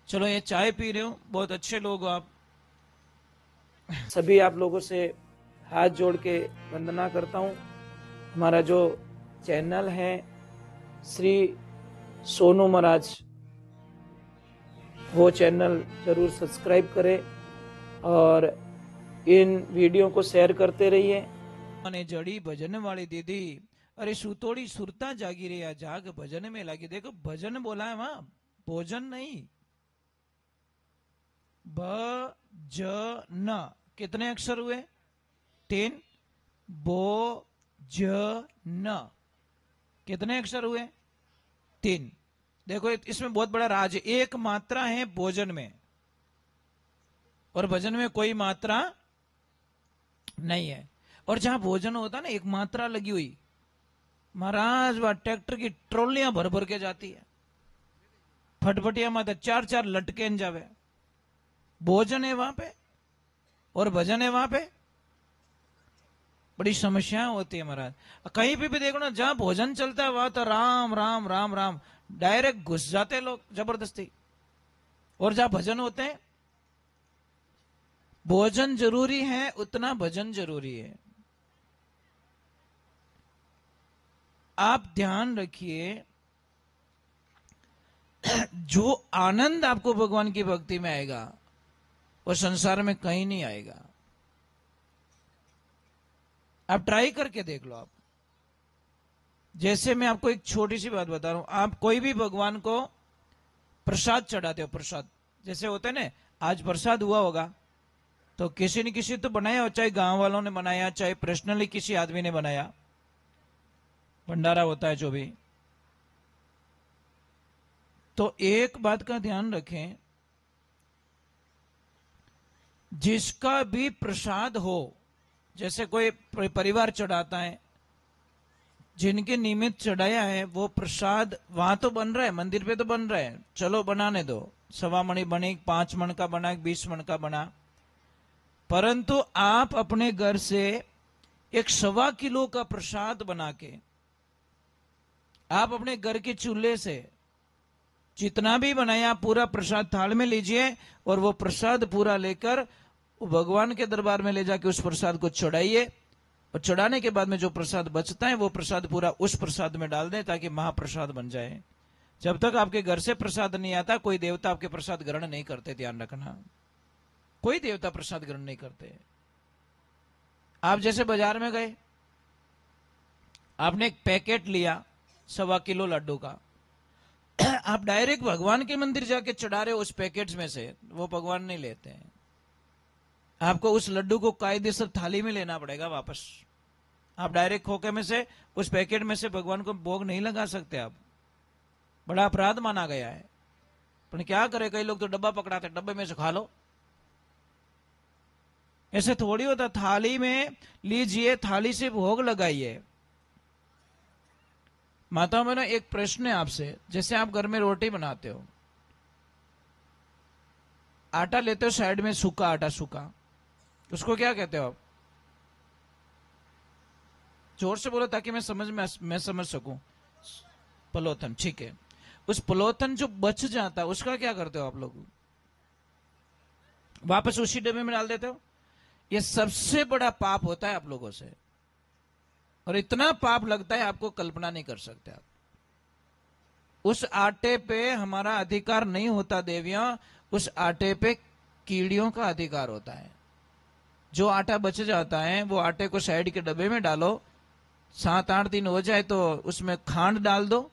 चलो ये चाय पी रहे हो, बहुत अच्छे लोग हो आप। सभी आप लोगों से हाथ जोड़ के वंदना करता हूँ। हमारा जो चैनल है श्री सोनू महाराज, वो चैनल जरूर सब्सक्राइब करें और इन वीडियो को शेयर करते रहिए। અને જડી ભજન વાળી દીદી, અરે સુતોડી સુરતા જાગી રહ્યા, જાગ ભજन में लागी। देखो भजन बोला है वहां, भोजन नहीं। भजन कितने अक्षर हुए? 3। भोजन कितने अक्षर हुए? 3। देखो इसमें बहुत बड़ा राज है। एक मात्रा है भोजन में और भजन में कोई मात्रा नहीं है। और जहां भोजन होता है ना, एक मात्रा लगी हुई, महाराज वह ट्रैक्टर की ट्रॉलियां भर भर के जाती है, फटफटिया में तो 4-4 लटके जावे। भोजन है वहां पे और भजन है वहां पे, बड़ी समस्याएं होती है महाराज। कहीं पे भी देखो ना, जहां भोजन चलता है वहां तो राम राम राम राम डायरेक्ट घुस जाते लोग जबरदस्ती। और जहां भजन होते हैं, भोजन जरूरी है उतना भजन जरूरी है। आप ध्यान रखिए, जो आनंद आपको भगवान की भक्ति में आएगा वो संसार में कहीं नहीं आएगा। आप ट्राई करके देख लो। आप जैसे मैं आपको एक छोटी सी बात बता रहा हूं, आप कोई भी भगवान को प्रसाद चढ़ाते हो, प्रसाद जैसे होता है ना, आज प्रसाद हुआ होगा तो किसी न किसी तो बनाया हो, चाहे गांव वालों ने बनाया, चाहे पर्सनली किसी आदमी ने बनाया, भंडारा होता है जो भी। तो एक बात का ध्यान रखें, जिसका भी प्रसाद हो, जैसे कोई परिवार चढ़ाता है, जिनके निमित्त चढ़ाया है वो प्रसाद वहां तो बन रहा है, मंदिर पे तो बन रहा है, चलो बनाने दो। 1.25 मण बने, 5 मण का बना, 20 मण का बना, परंतु आप अपने घर से एक 1.25 किलो का प्रसाद बना के आप अपने घर के चूल्हे से जितना भी बनाया पूरा प्रसाद थाल में लीजिए और वो प्रसाद पूरा लेकर भगवान के दरबार में ले जाके उस प्रसाद को चढ़ाइए। और चढ़ाने के बाद में जो प्रसाद बचता है वो प्रसाद पूरा उस प्रसाद में डाल दें ताकि महाप्रसाद बन जाए। जब तक आपके घर से प्रसाद नहीं आता, कोई देवता आपके प्रसाद ग्रहण नहीं करते, ध्यान रखना। कोई देवता प्रसाद ग्रहण नहीं करते। आप जैसे बाजार में गए, आपने एक पैकेट लिया 1.25 किलो लड्डू का, आप डायरेक्ट भगवान के मंदिर जाके चढ़ा रहे हो उस पैकेट में से, वो भगवान नहीं लेते हैं। आपको उस लड्डू को कायदेसर थाली में लेना पड़ेगा वापस। आप डायरेक्ट खोखे में से उस पैकेट में से भगवान को भोग नहीं लगा सकते। आप बड़ा अपराध माना गया है। पर क्या करे, कई लोग तो डब्बा पकड़ाते, डब्बे में से खा लो। ऐसे थोड़ी होता, थाली में लीजिए, थाली से भोग लगाइए। माताओं बहनों, एक प्रश्न है आपसे, जैसे आप घर में रोटी बनाते हो, आटा लेते हो साइड में, सूखा आटा, सूखा, उसको क्या कहते हो आप? जोर से बोलो ताकि मैं समझ सकूं। पलोथन, ठीक है। उस पलोथन जो बच जाता है उसका क्या करते हो आप लोग? वापस उसी डब्बे में डाल देते हो। ये सबसे बड़ा पाप होता है आप लोगों से, और इतना पाप लगता है आपको कल्पना नहीं कर सकते आप। उस आटे पे हमारा अधिकार नहीं होता देवियां, उस आटे पे कीड़ियों का अधिकार होता है। जो आटा बच जाता है वो आटे को साइड के डब्बे में डालो, 7-8 दिन हो जाए तो उसमें खांड डाल दो,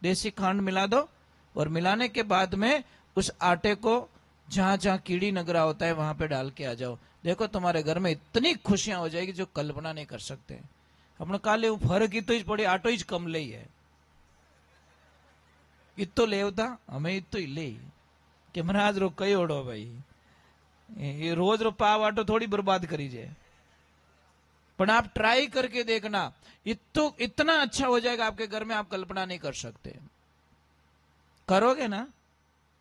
देसी खांड मिला दो, और मिलाने के बाद में उस आटे को जहां जहां कीड़ी नगरा होता है वहां पे डाल के आ जाओ। देखो तुम्हारे घर में इतनी खुशियां हो जाएगी जो कल्पना नहीं कर सकते। अपने काले फर्क ही तो ही पड़ी, आटो ही कम ले है, इतो लेवता हमें इतो ही ले कि महाराज रो कई ओढ़ो भाई, ये रोज रो पाव आटो थोड़ी बर्बाद करी जाए। पर आप ट्राई करके देखना, इतना अच्छा हो जाएगा आपके घर में, आप कल्पना नहीं कर सकते। करोगे ना?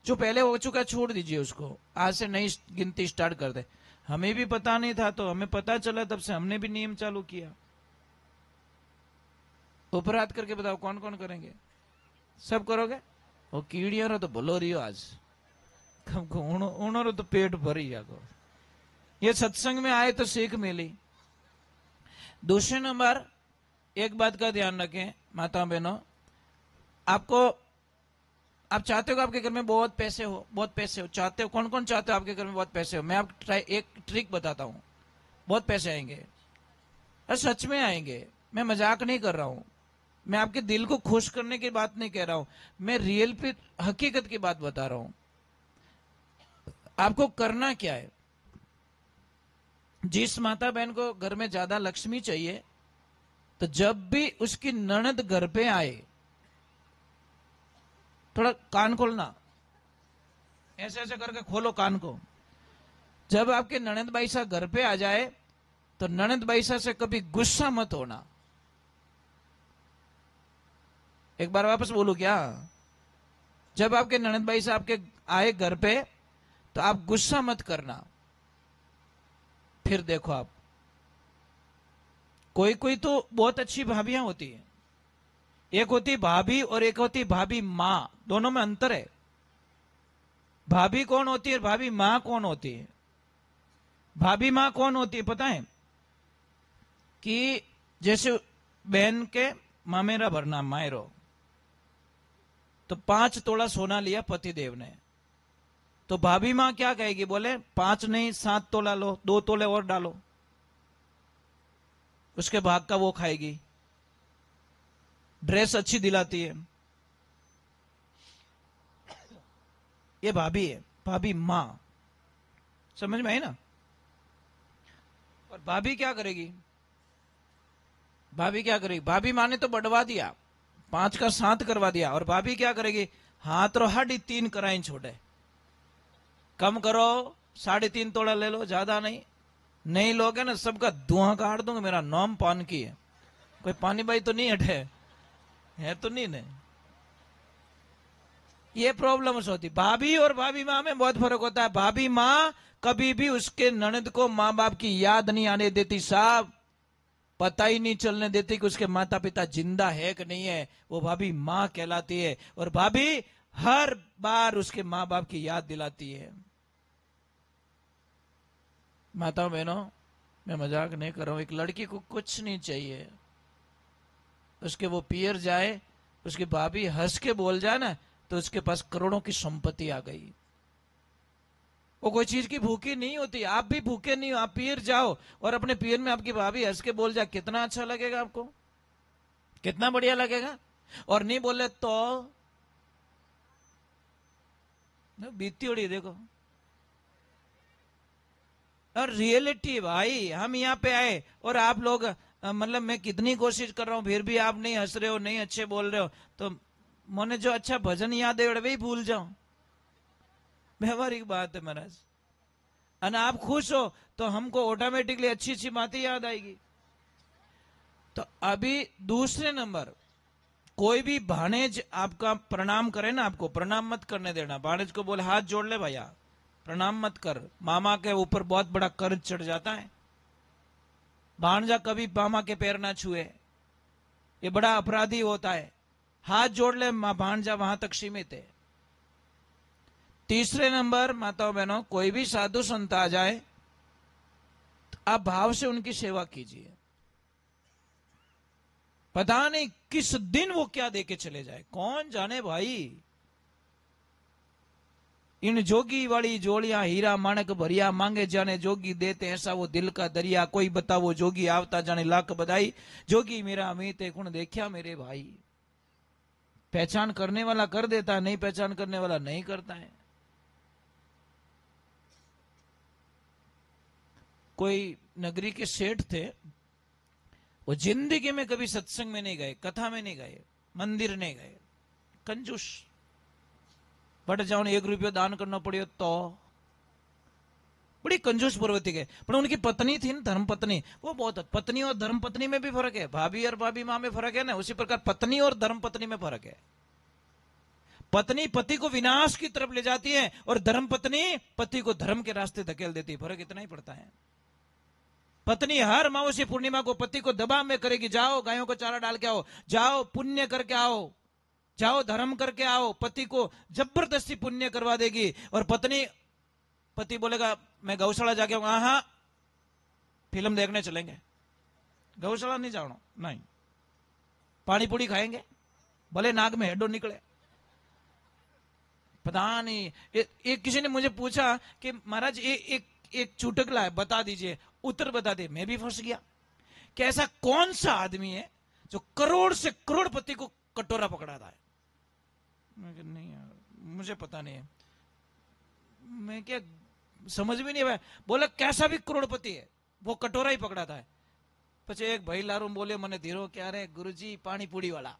जो पहले हो चुका छोड़ दीजिए उसको, आज से नई गिनती स्टार्ट कर दे। हमें भी पता नहीं था, तो हमें पता चला, तब से हमने भी नियम चालू किया। उपराध करके बताओ कौन कौन करेंगे? सब करोगे? वो कीड़ियों तो बोलो रही हो आज उन्होंने तो पेट भरी जागो। ये सत्संग में आए तो सीख मिली। दूसरे नंबर, एक बात का ध्यान रखें माता बहनों, आप चाहते हो कि आपके घर में बहुत पैसे हो, बहुत पैसे हो, चाहते हो? कौन कौन चाहते हो आपके घर में बहुत पैसे हो? मैं आपको एक ट्रिक बताता हूं, बहुत पैसे आएंगे। अरे सच में आएंगे, मैं मजाक नहीं कर रहा हूं, मैं आपके दिल को खुश करने की बात नहीं कह रहा हूं, मैं रियल पे हकीकत की बात बता रहा हूं। आपको करना क्या है, जिस माता बहन को घर में ज्यादा लक्ष्मी चाहिए, तो जब भी उसकी ननद घर पे आए, थोड़ा कान खोलना, ऐसे ऐसे करके खोलो कान को। जब आपके ननद भाई साहब घर पे आ जाए तो ननद भाई साहब से कभी गुस्सा मत होना। एक बार वापस बोलू क्या? जब आपके ननद भाई साहब के आए घर पे तो आप गुस्सा मत करना। फिर देखो आप, कोई कोई तो बहुत अच्छी भाभियां होती है, एक होती भाभी और एक होती भाभी मां, दोनों में अंतर है। भाभी कौन होती है, भाभी मां कौन होती है? भाभी मां कौन होती है पता है? कि जैसे बहन के मामेरा भरना मायरो, तो 5 तोला सोना लिया पतिदेव ने, तो भाभी मां क्या कहेगी? बोले 5 नहीं 7 तोला लो, 2 तोले और डालो। उसके भाग का वो खाएगी। ड्रेस अच्छी दिलाती है, ये भाभी है, भाभी मां। समझ में आई ना? और भाभी क्या करेगी? भाभी क्या करेगी? भाभी मां ने तो बढ़वा दिया, 5 का 7 करवा दिया, और भाभी क्या करेगी? हाथ रो 3.5 कराई छोड़े, कम करो, 3.5 तोड़ा ले लो, ज्यादा नहीं। नहीं लोगे ना सबका धुआं काट दूंगा, मेरा नाम पान की है। कोई पानी भाई तो नहीं हटे है तो नहीं ने? ये प्रॉब्लम्स होती। भाभी और भाभी माँ में बहुत फर्क होता है। भाभी माँ कभी भी उसके ननद को माँ बाप की याद नहीं आने देती साहब, पता ही नहीं चलने देती कि उसके माता पिता जिंदा है कि नहीं है। वो भाभी माँ कहलाती है, और भाभी हर बार उसके माँ बाप की याद दिलाती है। माताओं बहनों, मैं मजाक नहीं कर रहा हूं। एक लड़की को कुछ नहीं चाहिए, उसके वो पियर जाए, उसकी भाभी हंस के बोल जाए ना, तो उसके पास करोड़ों की संपत्ति आ गई। वो कोई चीज की भूखी नहीं होती। आप भी भूखे नहीं हो, आप पियर जाओ और अपने पियर में आपकी भाभी हंस के बोल जाए, कितना अच्छा लगेगा आपको, कितना बढ़िया लगेगा। और नहीं बोले तो बीतती उड़ी देखो। और रियलिटी भाई, हम यहाँ पे आए और आप लोग मतलब मैं कितनी कोशिश कर रहा हूं फिर भी आप नहीं हंस रहे हो, नहीं अच्छे बोल रहे हो, तो मैंने जो अच्छा भजन याद है वही भूल जाऊं। व्यवहारिक बात है महाराज। और आप खुश हो तो हमको ऑटोमेटिकली अच्छी अच्छी बातें याद आएगी। तो अभी दूसरे नंबर, कोई भी भाणेज आपका प्रणाम करे ना, आपको प्रणाम मत करने देना। भाणेज को बोले हाथ जोड़ ले भैया, प्रणाम मत कर, मामा के ऊपर बहुत बड़ा कर्ज चढ़ जाता है। भांजा कभी मामा के पैर ना छुए, ये बड़ा अपराधी होता है। हाथ जोड़ ले भांजा, वहां तक सीमित है। तीसरे नंबर माताओं बहनों, कोई भी साधु संत आ जाए तो आप भाव से उनकी सेवा कीजिए। पता नहीं किस दिन वो क्या देके चले जाए, कौन जाने भाई। इन जोगी वाली जोड़ियां हीरा माणक भरिया, मांगे जाने जोगी देते ऐसा वो दिल का दरिया। कोई बताओ जोगी आवता जाने लाख बधाई, जोगी मेरा अमित है कुण देखा मेरे भाई। पहचान करने वाला कर देता है, नहीं पहचान करने वाला नहीं करता है। कोई नगरी के सेठ थे, वो जिंदगी में कभी सत्संग में नहीं गए, कथा में नहीं गए, मंदिर नहीं गए, कंजूस। बट जाओ 1 रुपया दान करना पड़े तो बड़ी कंजूस प्रवृत्ति के। पर उनकी पत्नी थी ना, धर्म पत्नी, वो बहुत। पत्नी और धर्म पत्नी में भी फर्क है, भाभी और भाभी मां में फर्क है ना, उसी प्रकार पत्नी और धर्म पत्नी में फर्क है। पत्नी पति को विनाश की तरफ ले जाती है और धर्म पत्नी पति को धर्म के रास्ते धकेल देती है। फर्क इतना ही पड़ता है। पत्नी हर अमावस्या पूर्णिमा को पति को दबाव में करेगी, जाओ गायों को चारा डाल के आओ, जाओ पुण्य करके आओ, जाओ धर्म करके आओ, पति को जबरदस्ती पुण्य करवा देगी। और पति बोलेगा मैं गौशाला जाके आऊंगा, हाँ फिल्म देखने चलेंगे, गौशाला नहीं जाओ, नहीं पानी पूरी खाएंगे, भले नाक में हेडो निकले। पता नहीं, एक किसी ने मुझे पूछा कि महाराज एक चुटकला है, बता दीजिए, उत्तर बता दे। मैं भी फंस गया कि ऐसा कौन सा आदमी है जो करोड़ से करोड़पति को कटोरा पकड़ाता है। नहीं यार, मुझे पता नहीं है, मैं क्या समझ भी नहीं आया। बोला कैसा भी करोड़पति है वो कटोरा ही पकड़ाता है। પછી એક ભાઈ લારું બોલે મને ધીરો ક્યારે ગુરુજી પાણી પૂરી વાળા।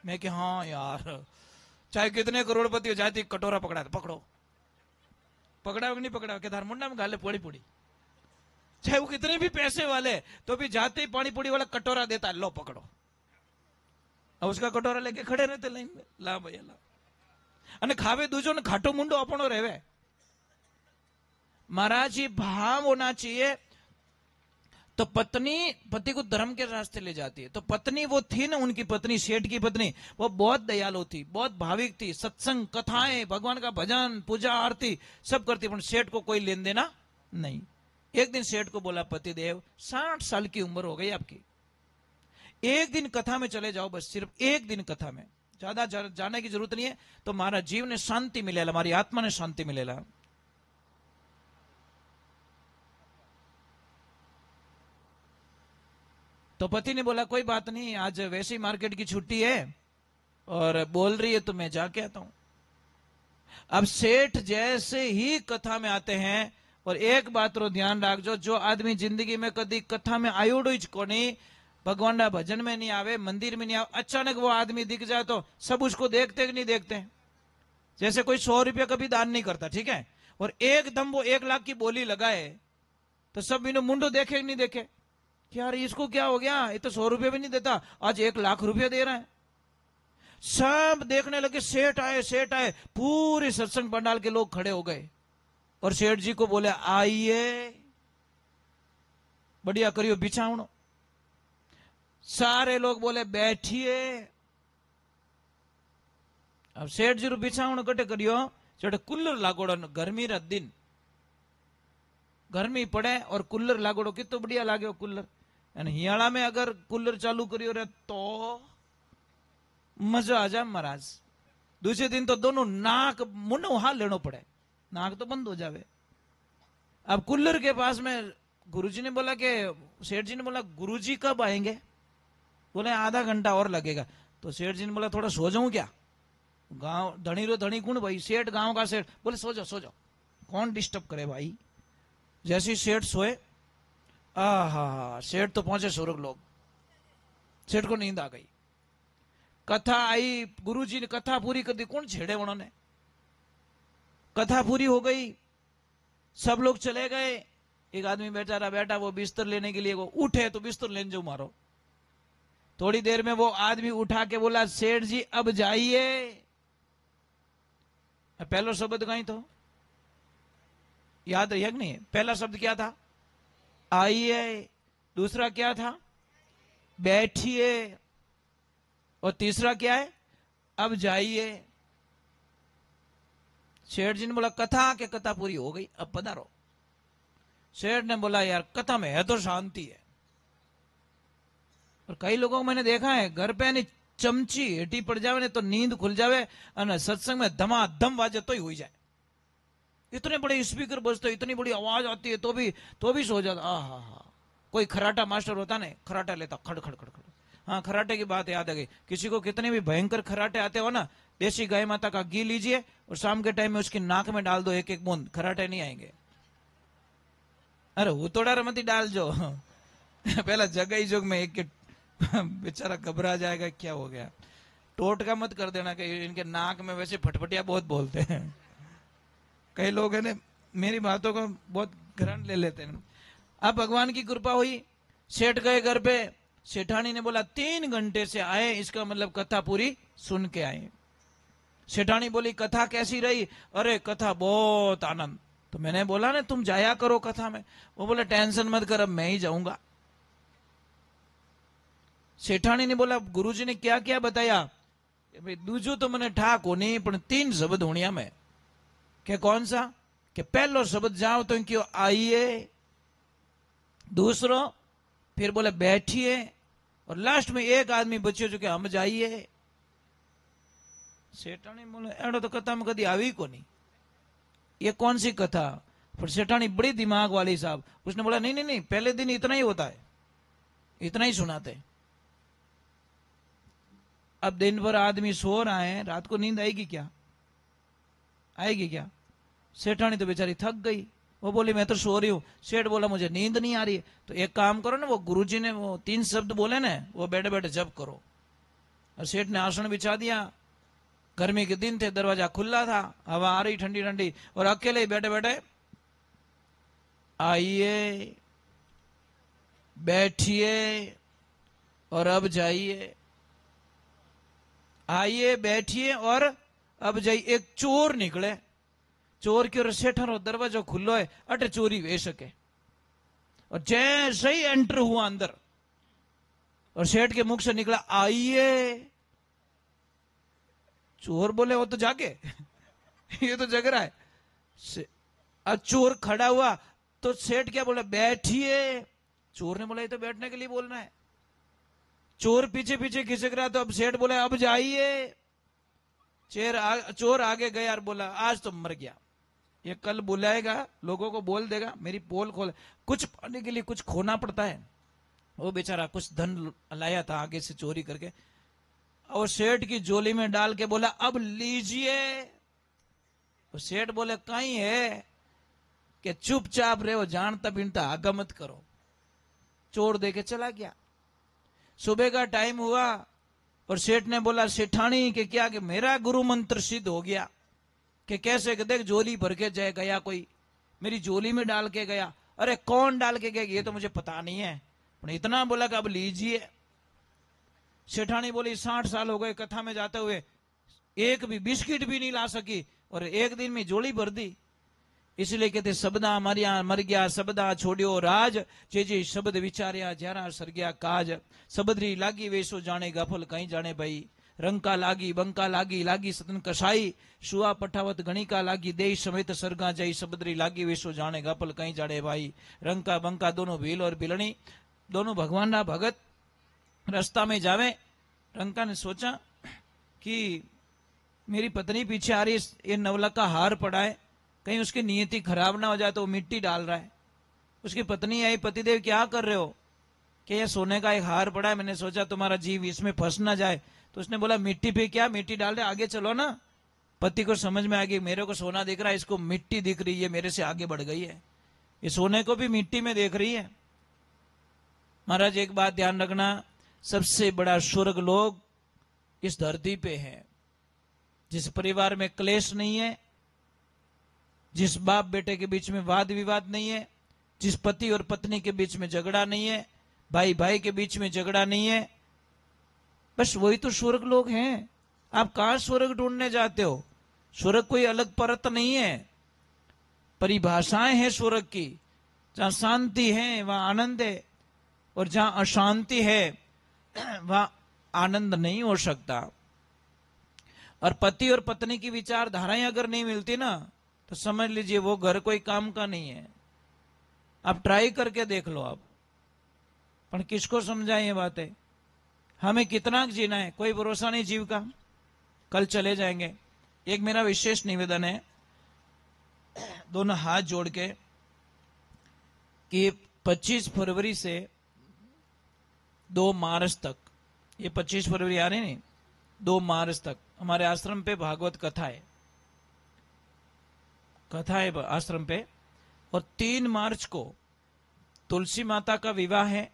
मैं कि हाँ यार, चाहे कितने करोड़पति हो जाती कटोरा पकड़ा पकड़ो, पकड़ा कि नहीं पकड़ा के धार मुंडा में गाले पूरी पूरी, चाहे वो कितने भी पैसे वाले तो भी जाते ही पानी पूरी वाला कटोरा देता है, लो पकड़ो। अब उसका कटोरा लेके खड़े रहते लाइन में, ला भैया ला, અને ખાવે दूजो ने घाटो मुंडो अपनो रहवे। महाराज जी भाव होना चाहिए। तो पत्नी पति को धर्म के रास्ते ले जाती है। तो पत्नी वो थी ना, उनकी पत्नी, सेठ की पत्नी, वो बहुत दयालु थी, बहुत भाविक थी, सत्संग, कथाएं, भगवान का भजन, पूजा, आरती सब करती, पर सेठ को कोई लेन देना नहीं। एक दिन सेठ को बोला पतिदेव 60 साल की उम्र हो गई आपकी, एक दिन कथा में चले जाओ, बस सिर्फ एक दिन कथा में, ज्यादा जाने की जरूरत नहीं है, तो हमारा जीव ने शांति मिलेला, हमारी आत्मा ने शांति मिलेला। तो पति ने बोला कोई बात नहीं, आज वैसी मार्केट की छुट्टी है और बोल रही है तो मैं जाके आता हूं। अब सेठ जैसे ही कथा में आते हैं, और एक बात रो ध्यान रखजो, जो आदमी जिंदगी में कभी कथा में आयोडो ज कोनी, भगवान ना भजन में नहीं आवे, मंदिर में नहीं आवे, अचानक वो आदमी दिख जाए तो सब उसको देखते कि नहीं देखते। जैसे कोई 100 रुपया कभी दान नहीं करता, ठीक है, और एकदम वो 1 लाख की बोली लगाए तो सब इन्हों मुंडो देखे कि नहीं देखे, यार इसको क्या हो गया, ये तो 100 रुपये भी नहीं देता, आज 1 लाख रुपया दे रहा है। सब देखने लगे, सेठ आए, सेठ आए, पूरे सत्संग पंडाल के लोग खड़े हो गए और सेठ जी को बोले आइए, बढ़िया करियो बिछावनो। सारे लोग बोले बैठिए। अब सेठ जी बिछावनो कटे करियो, चढ़े कूलर लागोड़ो, गर्मी रा दिन, गर्मी पड़े और कूलर लागोड़ो, कितो बढ़िया लागे कूलर। हियाला में अगर कूलर चालू करियो रे तो मजा आ जाए महाराज। दूसरे दिन तो दोनों नाक मुंह हाथ लेनो पड़े, नाक तो बंद हो जावे। अब कूलर के पास में गुरुजी ने बोला कि सेठ जी ने बोला गुरुजी कब आएंगे, बोले आधा घंटा और लगेगा। तो सेठ जी ने बोला थोड़ा सो जाऊं क्या, गांव धनी रो धनी कौन भाई, सेठ गांव का सेठ। बोले सो जाओ सो जाओ, कौन डिस्टर्ब करे भाई। जैसे ही सेठ सोए, आहा, सेठ तो पहुंचे स्वर्ग लोग, सेठ को नींद आ गई। कथा आई, गुरुजी ने कथा पूरी कर दी, कौन छेड़े उन्होंने, कथा पूरी हो गई, सब लोग चले गए। एक आदमी बेचारा बैठा, वो बिस्तर लेने के लिए, वो उठे तो बिस्तर लेने जाओ मारो। थोड़ी देर में वो आदमी उठा के बोला सेठ जी अब जाइए। पहला शब्द कहीं तो याद रही कि नहीं, पहला शब्द क्या था, आइए, दूसरा क्या था, बैठिए, और तीसरा क्या है, अब जाइए। सेठ जी ने बोला कथा के कथा पूरी हो गई, अब पधारो। सेठ ने बोला यार कथा में है तो शांति है, और कई लोगों को मैंने देखा है घर पे नहीं चमची हेठी पड़ जावे ने तो नींद खुल जावे, और सत्संग में धमाधम वाजे तो ही हुई जाए। इतने बड़े स्पीकर बजते, इतनी बड़ी आवाज आती है तो भी सो जाता। हा। कोई खराटा मास्टर होता ना, खराटा लेता खड़ खड़ खड़ खड़। हाँ, खराटे की बात याद आ गई, किसी को कितने भी भयंकर खराटे आते हो ना, देसी गाय माता का घी लीजिए और शाम के टाइम में उसकी नाक में डाल दो एक एक बूंद, खराटे नहीं आएंगे। अरे हुतोड़ा मत डाल जो पहला जगह ही जोग में एक बेचारा घबरा जाएगा, क्या हो गया। टोटका मत कर देना कि इनके नाक में वैसे फटफटिया बहुत बोलते हैं। कई लोग है ना मेरी बातों को बहुत ग्रहण ले लेते हैं। अब भगवान की कृपा हुई, सेठ गए घर पे, सेठानी ने बोला 3 घंटे से आए, इसका मतलब कथा पूरी सुन के आए। सेठानी बोली कथा कैसी रही, अरे कथा बहुत आनंद। तो मैंने बोला ना तुम जाया करो कथा में, वो बोला टेंशन मत कर, अब मैं ही जाऊंगा। सेठानी ने बोला गुरुजी ने क्या क्या बताया, कि भाई दूजो तो मैंने ठाक हो नहीं, पर 3 शब्द होनिया में। के कौन सा? कि पहलो शब्द जाओ तो क्यों आइए, दूसरो फिर बोले बैठिए, और लास्ट में एक आदमी बच्चो जो कि हम जाइए। सेठानी बोले एड़ो तो कथा में कभी आई को नहीं, ये कौन सी कथा? पर सेठानी बड़ी दिमाग वाली साहब, उसने बोला नहीं नहीं नहीं, पहले दिन इतना ही होता है, इतना ही सुनाते। अब दिन भर आदमी सो रहा है, रात को नींद आएगी क्या? आएगी क्या? सेठानी तो बेचारी थक गई, वो बोली मैं तो सो रही हूं। सेठ बोला मुझे नींद नहीं आ रही है। तो एक काम करो ना, वो गुरुजी ने वो 3 शब्द बोले ना, वो बैठे बैठे जप करो। और सेठ ने आसन बिछा दिया, गर्मी के दिन थे, दरवाजा खुला था, हवा आ रही ठंडी ठंडी, और अकेले ही बैठे बैठे आइए, बैठिए और अब जाइए, आइए बैठिए और अब जाइए। एक चोर निकले, चोर की ओर सेठा दरवाजा खुलो है, अटे चोरी वे सके। और जैसे ही एंटर हुआ अंदर, और सेठ के मुख से निकला आइए, चोर बोले वो तो जागे ये तो जग रहा है। अब चोर खड़ा हुआ तो सेठ क्या बोला? बैठिए। चोर ने बोला ये तो बैठने के लिए बोलना है। चोर पीछे पीछे खिसक रहा, तो अब सेठ बोला अब जाइए। चोर आगे गया और बोला आज तो मर गया, ये कल बुलाएगा, लोगों को बोल देगा मेरी पोल खोल। कुछ पाने के लिए कुछ खोना पड़ता है। वो बेचारा कुछ धन लाया था आगे से चोरी करके, और सेठ की झोली में डाल के बोला अब लीजिए। तो सेठ बोले कहीं है कि चुपचाप रहे, जानता बिनता आगा मत करो। चोर देके चला गया। सुबह का टाइम हुआ और सेठ ने बोला सेठानी के क्या कि मेरा गुरु मंत्र सिद्ध हो गया। कि कैसे? कि देख झोली भर के जाए गया, कोई मेरी झोली में डाल के गया। अरे कौन डाल के गया ये तो मुझे पता नहीं है, पर इतना बोला कि अब लीजिए। सेठानी बोली 60 साल हो गए कथा में जाते हुए, एक भी बिस्किट भी नहीं ला सकी, और एक दिन में झोली भर दी। इसलिए कहते शब्दा मरिया मर गया, शब्दा छोड़ियो राज, जे शब्द विचार्या ज्यारा सर गया काज। सबदरी लागी वेसो जाने गफल कहीं जाने भाई, रंका लागी बंका लागी लागी सतन कसाई, शुआ पठावत गणिका लागी देश समेत सरगा जाई। सबदरी लागी वेसो जाने गफल कहीं जाने भाई, रंका बंका दोनों भील और बिलनी, दोनों भगवान ना भगत रास्ता में जावे। रंका ने सोचा कि मेरी पत्नी पीछे आ रही है, ये नवलक का हार पड़ा है, कहीं उसकी नियति खराब ना हो जाए, तो वो मिट्टी डाल रहा है। उसकी पत्नी आई, पतिदेव क्या कर रहे हो? कि ये सोने का एक हार पड़ा है, मैंने सोचा तुम्हारा जीव इसमें फंस ना जाए। तो उसने बोला मिट्टी पे क्या, मिट्टी डाल रहे, आगे चलो ना। पति को समझ में आ गई मेरे को सोना दिख रहा है, इसको मिट्टी दिख रही है, मेरे से आगे बढ़ गई है, ये सोने को भी मिट्टी में देख रही है। महाराज एक बात ध्यान रखना, सबसे बड़ा स्वर्ग लोग इस धरती पे है। जिस परिवार में क्लेश नहीं है, जिस बाप बेटे के बीच में वाद विवाद नहीं है, जिस पति और पत्नी के बीच में झगड़ा नहीं है, भाई भाई के बीच में झगड़ा नहीं है, बस वही तो स्वर्ग लोग हैं। आप कहां स्वर्ग ढूंढने जाते हो? स्वर्ग कोई अलग परत नहीं है, परिभाषाएं हैं स्वर्ग की। जहां शांति है वहां आनंद है, और जहां अशांति है वहां आनंद नहीं हो सकता। और पति और पत्नी की विचारधाराएं अगर नहीं मिलती ना, तो समझ लीजिए वो घर कोई काम का नहीं है। आप ट्राई करके देख लो आप, पर किसको समझाएं ये बातें? हमें कितना जीना है, कोई भरोसा नहीं जीव का, कल चले जाएंगे। एक मेरा विशेष निवेदन है, दोनों हाथ जोड़ के, कि 25 फरवरी से 2 मार्च तक, ये 25 फरवरी आ रही नहीं, 2 मार्च तक हमारे आश्रम पे भागवत कथा है, आश्रम पे। और 3 मार्च को तुलसी माता का विवाह है,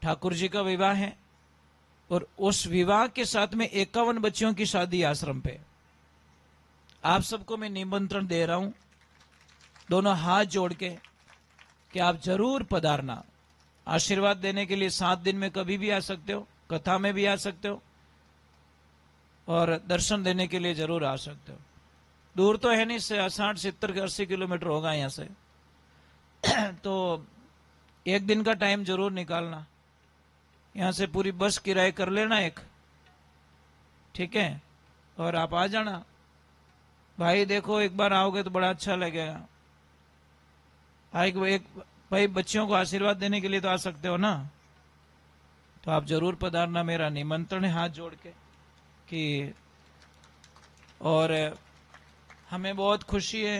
ठाकुर जी का विवाह है, और उस विवाह के साथ में 51 बच्चियों की शादी आश्रम पे। आप सबको मैं निमंत्रण दे रहा हूं, दोनों हाथ जोड़ के, कि आप जरूर पधारना। आशीर्वाद देने के लिए 7 दिन में कभी भी आ सकते हो, कथा में भी आ सकते हो, और दर्शन देने के लिए जरूर आ सकते हो। दूर तो है नहीं, 60, 70, 80 किलोमीटर होगा यहां से तो एक दिन का टाइम जरूर निकालना। यहां से पूरी बस किराए कर लेना एक, ठीक है, और आप आ जाना भाई। देखो एक बार आओगे तो बड़ा अच्छा लगेगा। एक भाई बच्चियों को आशीर्वाद देने के लिए तो आ सकते हो ना, तो आप जरूर पधारना, मेरा निमंत्रण है हाथ जोड़ के कि। और हमें बहुत खुशी है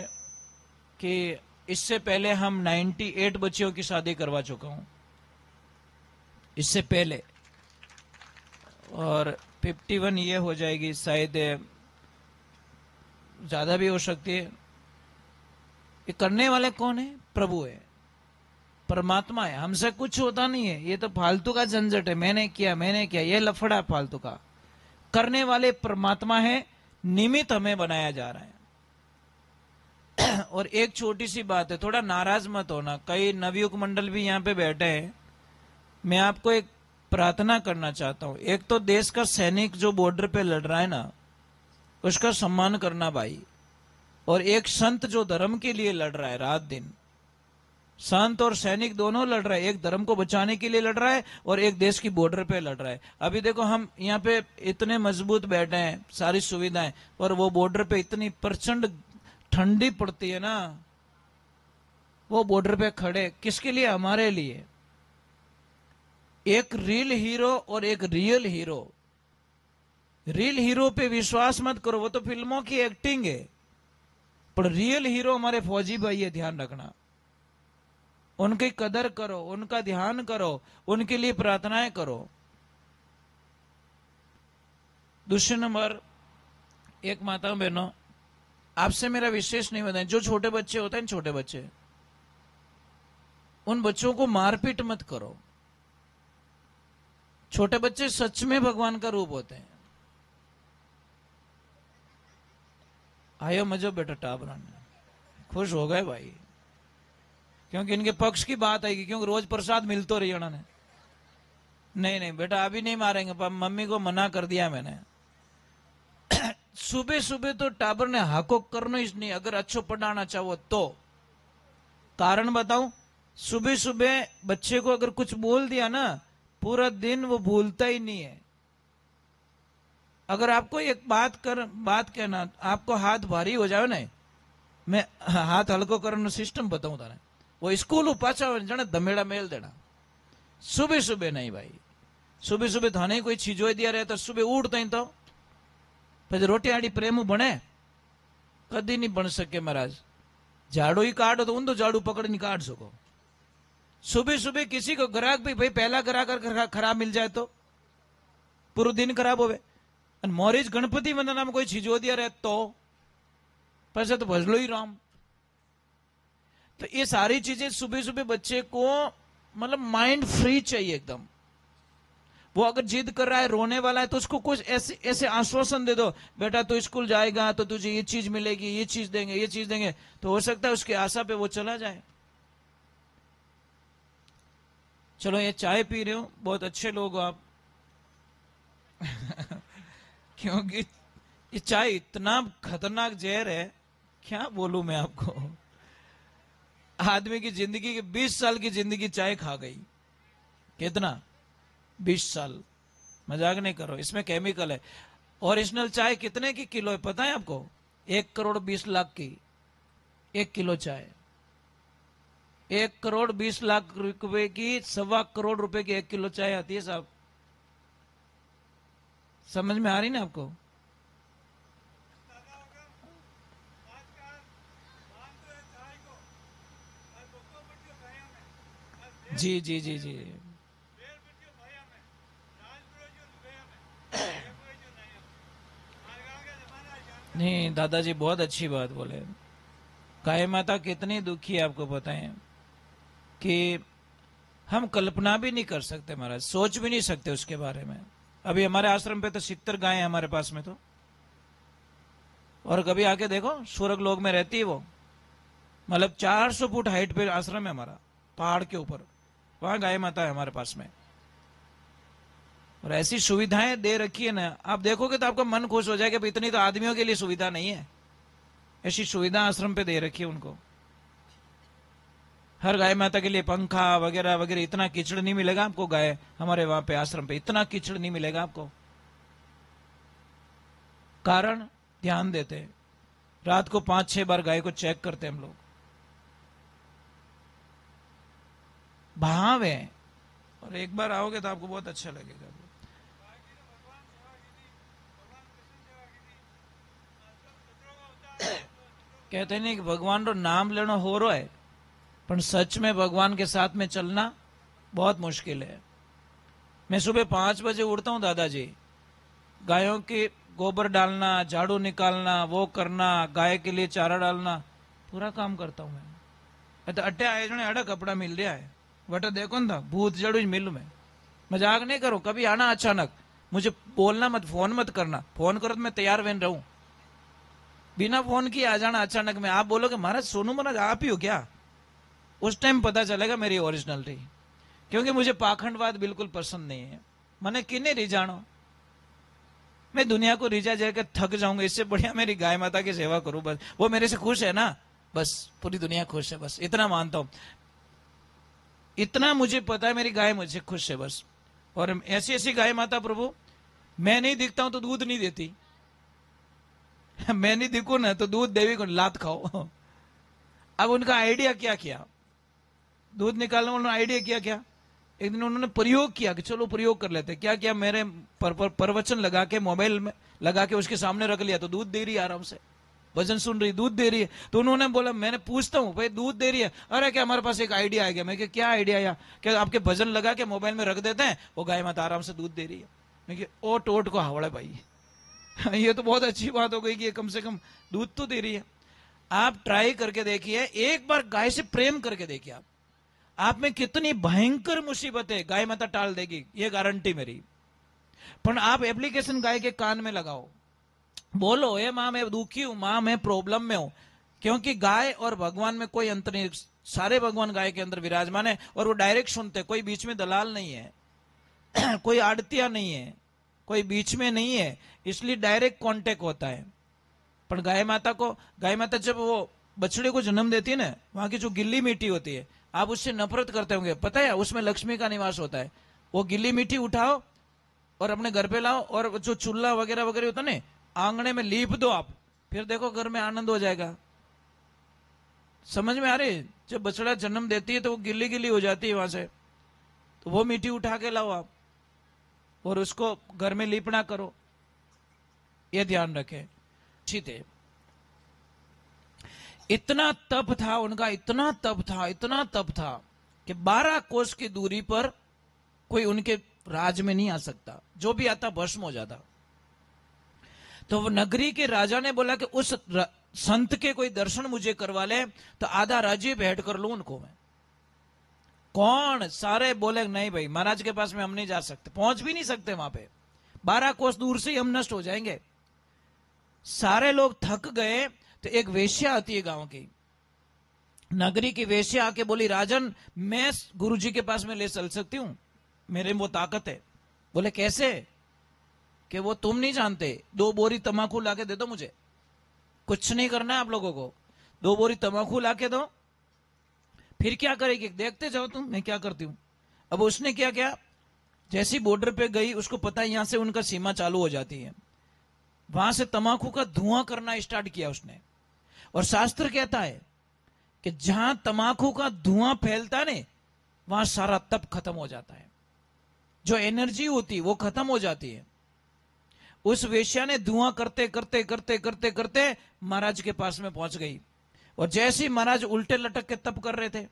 कि इससे पहले हम 98 बच्चियों की शादी करवा चुका हूं इससे पहले, और 51 ये हो जाएगी, शायद ज्यादा भी हो सकती है। ये करने वाले कौन है? प्रभु है, परमात्मा है। हमसे कुछ होता नहीं है, ये तो फालतू का झंझट है, मैंने किया, ये लफड़ा फालतू का। करने वाले परमात्मा है, निमित्त हमें बनाया जा रहा है। और एक छोटी सी बात है, थोड़ा नाराज मत होना, कई नवयुग मंडल भी यहां पे बैठे हैं। मैं आपको एक प्रार्थना करना चाहता हूं। एक तो देश का सैनिक जो बॉर्डर पे लड़ रहा है ना, उसका सम्मान करना भाई। और एक संत जो धर्म के लिए लड़ रहा है रात दिन, संत और सैनिक दोनों लड़ रहा है, एक धर्म को बचाने के लिए लड़ रहा है और एक देश की बॉर्डर पे लड़ रहा है। अभी देखो हम यहाँ पे इतने मजबूत बैठे हैं, सारी सुविधाएं, और वो बॉर्डर पे इतनी प्रचंड ठंडी पड़ती है ना, वो बॉर्डर पे खड़े किसके लिए? हमारे लिए। एक रियल हीरो और एक रियल हीरो। रियल हीरो पे विश्वास मत करो, वो तो फिल्मों की एक्टिंग है, पर रियल हीरो हमारे फौजी भाई है, ध्यान रखना। उनकी कदर करो, उनका ध्यान करो, उनके लिए प्रार्थनाएं करो। दूसरे नंबर, एक माता बहनों, आपसे मेरा विशेष निवेदन है, जो छोटे बच्चे होते हैं, छोटे बच्चे, उन बच्चों को मारपीट मत करो। छोटे बच्चे सच में भगवान का रूप होते हैं। आयो मजो बेटा टाबरन, खुश हो गए भाई, क्योंकि इनके पक्ष की बात आएगी, क्योंकि रोज प्रसाद मिल तो रही उन्होंने। नहीं नहीं बेटा अभी नहीं मारेंगे, मम्मी को मना कर दिया मैंने। सुबह सुबह तो टाबर ने हाको करना ही नहीं, अगर अच्छो पढ़ाना चाहो तो। कारण बताऊं, सुबह सुबह बच्चे को अगर कुछ बोल दिया ना, पूरा दिन वो भूलता ही नहीं है। अगर आपको एक बात कहना, आपको हाथ भारी हो जाए ना, मैं हाथ हल्को करने सिस्टम बताऊं तारे, वो स्कूल पाचा जने धमेड़ा मेल देना। सुबह सुबह नहीं भाई, सुबह सुबह थाने कोई चीजों दिया रहे तो सुबह उठता ही तो પછી રોટી આડી પ્રેમ બને કદી नहीं बन सके महाराज। झाड़ू ही काटो तो ऊंधो झाड़ू पकड़ नहीं काट सको। सुबह सुबह किसी को ग्राहक भी भाई पहला ग्राहक खराब मिल जाए तो पूरा दिन खराब होवे। मोरीज गणपति वंदना में कोई चीजो दिया रहे तो पैसे तो भजलो ही राम। तो ये सारी चीजें सुबह सुबह बच्चे को मतलब माइंड फ्री चाहिए एकदम। वो अगर जिद कर रहा है, रोने वाला है, तो उसको कुछ ऐसे ऐसे आश्वासन दे दो, बेटा तू स्कूल जाएगा तो तुझे ये चीज मिलेगी, ये चीज देंगे, ये चीज देंगे, तो हो सकता है उसकी आशा पे वो चला जाए। चलो ये चाय पी रहे हो, बहुत अच्छे लोग हो आप। क्योंकि ये चाय इतना खतरनाक जहर है, क्या बोलूं मैं आपको। आदमी की जिंदगी की 20 साल की जिंदगी चाय खा गई। कितना? 20 साल। मजाक नहीं करो, इसमें केमिकल है। ओरिजिनल चाय कितने की किलो है पता है आपको? 1 करोड़ 20 लाख की 1 किलो चाय। 1 करोड़ 20 लाख रुपए की 1.25 करोड़ रुपए की 1 किलो चाय आती है साहब। समझ में आ रही ना आपको? जी जी जी जी। नहीं दादाजी बहुत अच्छी बात बोले। गाय माता कितनी दुखी है आपको पता है कि हम कल्पना भी नहीं कर सकते महाराज, सोच भी नहीं सकते उसके बारे में। अभी हमारे आश्रम पे तो 70 गाय है हमारे पास में तो, और कभी आके देखो स्वर्ग लोक में रहती है वो। मतलब 400 फुट हाइट पे आश्रम है हमारा, पहाड़ के ऊपर, वहां गाय माता है हमारे पास में। और ऐसी सुविधाएं दे रखी है ना, आप देखोगे तो आपका मन खुश हो जाएगा। इतनी तो आदमियों के लिए सुविधा नहीं है, ऐसी सुविधा आश्रम पे दे रखी है उनको। हर गाय माता के लिए पंखा वगैरह वगैरह। इतना कीचड़ नहीं मिलेगा आपको गाय हमारे वहां पे आश्रम पे, इतना कीचड़ नहीं मिलेगा आपको। कारण ध्यान देते हैं। रात को 5-6 बार गाय को चेक करते हैं हम लोग। भाव है, और एक बार आओगे तो आपको बहुत अच्छा लगेगा। कहते नहीं कि भगवान रो नाम लेना हो रहा है, पर सच में भगवान के साथ में चलना बहुत मुश्किल है। मैं सुबह 5 बजे उठता हूं दादाजी, गायों के गोबर डालना, झाड़ू निकालना, वो करना, गाय के लिए चारा डालना, पूरा काम करता हूं मैं। तो अट्टे आए जने अड़ा कपड़ा मिल रहा है, बटा देखो ना भूत जड़ू मिलू मैं। मजाक नहीं करो, कभी आना अचानक, मुझे बोलना मत, फोन मत करना। फोन करो तो मैं तैयार बन रहूं, बिना फोन किए आ जाना अचानक में। आप बोलोगे महाराज सोनू महाराज आप ही हो क्या, उस टाइम पता चलेगा मेरी ओरिजिनलिटी। क्योंकि मुझे पाखंडवाद बिल्कुल पसंद नहीं है। मैंने किन्ने रिझाणो, मैं दुनिया को रिझा जाकर थक जाऊंगा, इससे बढ़िया मेरी गाय माता की सेवा करूं बस। वो मेरे से खुश है ना, बस पूरी दुनिया खुश है, बस इतना मानता हूं। इतना मुझे पता है मेरी गाय मुझसे खुश है बस। और ऐसी ऐसी गाय माता प्रभु, मैं नहीं दिखता हूं तो दूध नहीं देती मैं नहीं दिखूं ना तो दूध देवी को लात खाओ अब उनका आइडिया क्या किया, दूध निकालने वालों ने आइडिया किया क्या, एक दिन उन्होंने प्रयोग किया कि चलो प्रयोग कर लेते। क्या किया, मेरे प्रवचन लगा के मोबाइल में लगा के उसके सामने रख लिया, तो दूध दे रही है आराम से, भजन सुन रही, दूध दे रही है। तो उन्होंने बोला, मैंने पूछता हूं भाई दूध दे रही है, अरे क्या हमारे पास एक आइडिया आ गया। मैं क्या आइडिया आया, क्या आपके भजन लगा के मोबाइल में रख देते हैं, वो गाय माता आराम से दूध दे रही है। मैं ओ टोट को हावड़ा भाई ये तो बहुत अच्छी बात हो गई कि कम से कम दूध तो दे रही है। आप ट्राई करके देखिए, एक बार गाय से प्रेम करके देखिए, आप में कितनी भयंकर मुसीबत है गाय माता टाल देगी, ये गारंटी मेरी। पर आप एप्लीकेशन गाय के कान में लगाओ, बोलो ए मां मैं दुखी हूं, मां मैं प्रॉब्लम में हूं। क्योंकि गाय और भगवान में कोई अंतर नहीं, सारे भगवान गाय के अंदर विराजमान है और वो डायरेक्ट सुनते, कोई बीच में दलाल नहीं है कोई आड़तिया नहीं है, कोई बीच में नहीं है, इसलिए डायरेक्ट कांटेक्ट होता है। पर गाय माता जब वो बछड़े को जन्म देती है ना, वहां की जो गिल्ली मिट्टी होती है, आप उससे नफरत करते होंगे, पता है उसमें लक्ष्मी का निवास होता है। वो गिल्ली मिट्टी उठाओ और अपने घर पे लाओ, और जो चूल्हा वगैरह वगैरह होता है ना, आंगने में लीप दो आप, फिर देखो घर में आनंद हो जाएगा। समझ में आ रही, जब बछड़ा जन्म देती है तो वो गिल्ली गिल्ली हो जाती है वहां से, तो वो मिट्टी उठा के लाओ आप और उसको घर में लीपना करो, ये ध्यान रखें। ठीक है, इतना तप था उनका, इतना तप था कि 12 कोस की दूरी पर कोई उनके राज में नहीं आ सकता, जो भी आता भस्म हो जाता। तो वो नगरी के राजा ने बोला कि उस संत के कोई दर्शन मुझे करवा ले तो आधा राज्य भेंट कर लूं उनको मैं। कौन, सारे बोले नहीं भाई महाराज के पास में हम नहीं जा सकते, पहुंच भी नहीं सकते वहां पे, 12 कोस दूर से ही हम नष्ट हो जाएंगे। सारे लोग थक गए तो एक वेश्या आती है गांव की, नगरी की वेश्या आके बोली, राजन मैं गुरुजी के पास में ले चल सकती हूं, मेरे में वो ताकत है। बोले कैसे, कि वो तुम नहीं जानते, 2 बोरी तमाकू लाके दे दो मुझे, कुछ नहीं करना है आप लोगों को, 2 बोरी तमाकू लाके दो, फिर क्या करेगी देखते जाओ तुम मैं क्या करती हूं। अब उसने क्या किया, जैसी बॉर्डर पे गई, उसको पता है यहां से उनका सीमा चालू हो जाती है, वहां से तमाकू का धुआं करना स्टार्ट किया उसने। और शास्त्र कहता है कि जहां तमाकू का धुआं फैलता है ना, वहां सारा तप खत्म हो जाता है, जो एनर्जी होती है वो खत्म हो जाती है। उस वेश्या ने धुआं करते करते करते करते करते महाराज के पास में पहुंच गई, और जैसे ही महाराज उल्टे लटक के तप कर रहे थे,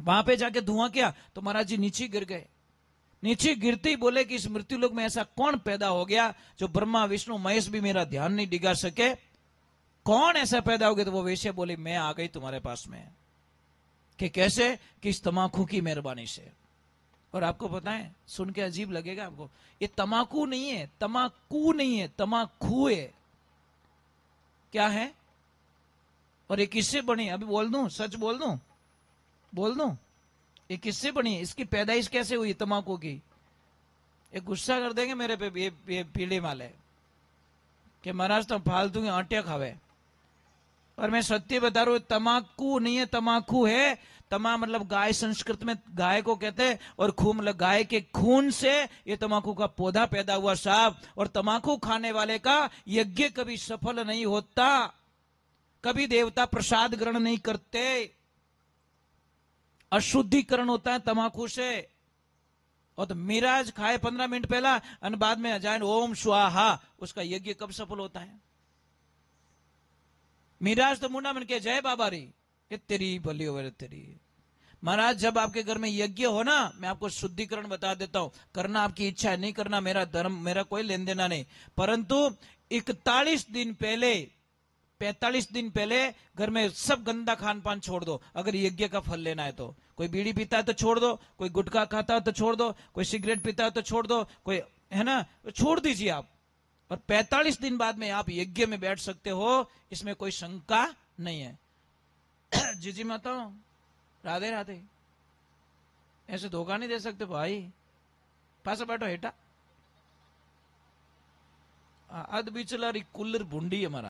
वहां पे जाके धुआं किया तो महाराज जी नीचे गिर गए। नीचे गिरते ही बोले कि इस मृत्यु लोक में ऐसा कौन पैदा हो गया जो ब्रह्मा विष्णु महेश भी मेरा ध्यान नहीं डिगा सके, कौन ऐसा पैदा हो गया। तो वो वेश्या बोली, मैं आ गई तुम्हारे पास में। कि कैसे, कि इस तमाकू की मेहरबानी से। और आपको पता है, सुन के अजीब लगेगा आपको, ये तमाकू नहीं है, तमाकू नहीं है, तमाकू है। क्या है, और ये किससे बनी, अभी बोल दूं, सच बोल दूं, ये किससे बनी, इसकी पैदाइश कैसे हुई तमाकू की। ये गुस्सा कर देंगे मेरे पे ये पीढ़ी वाले कि महाराज तो फालतू के आटे खावे, और मैं सत्य बता रहा हूं, तमाकू नहीं है, तमाकू है। तमा मतलब गाय, संस्कृत में गाय को कहते हैं, और खून मतलब गाय के खून से ये तमाकू का पौधा पैदा हुआ साहब। और तमाकू खाने वाले का यज्ञ कभी सफल नहीं होता, कभी देवता प्रसाद ग्रहण नहीं करते, अशुद्धिकरण होता है तमाकू से। और तो मिराज खाए 15 मिनट पहला और बाद में अजान ओम स्वाहा, उसका यज्ञ कब सफल होता है? मिराज तो मुंडा मन के जय बाबा री, ये तेरी भली हो तेरी। महाराज जब आपके घर में यज्ञ हो ना, मैं आपको शुद्धिकरण बता देता हूं, करना आपकी इच्छा है, नहीं करना मेरा धर्म, मेरा कोई लेन देना नहीं, परंतु 41 दिन पहले 45 दिन पहले घर में सब गंदा खान पान छोड़ दो, अगर यज्ञ का फल लेना है तो। कोई बीड़ी पीता है तो छोड़ दो, कोई गुटखा खाता है तो छोड़ दो, कोई सिगरेट पीता है तो छोड़ दो, कोई है ना, छोड़ दीजिए आप। और 45 दिन बाद में आप यज्ञ में बैठ सकते हो, इसमें कोई शंका नहीं है। जीजी माता राधे राधे, ऐसे धोखा नहीं दे सकते भाई। पास बैठो हेटा, अद बिचला कुल्लर भूंडी हमारा।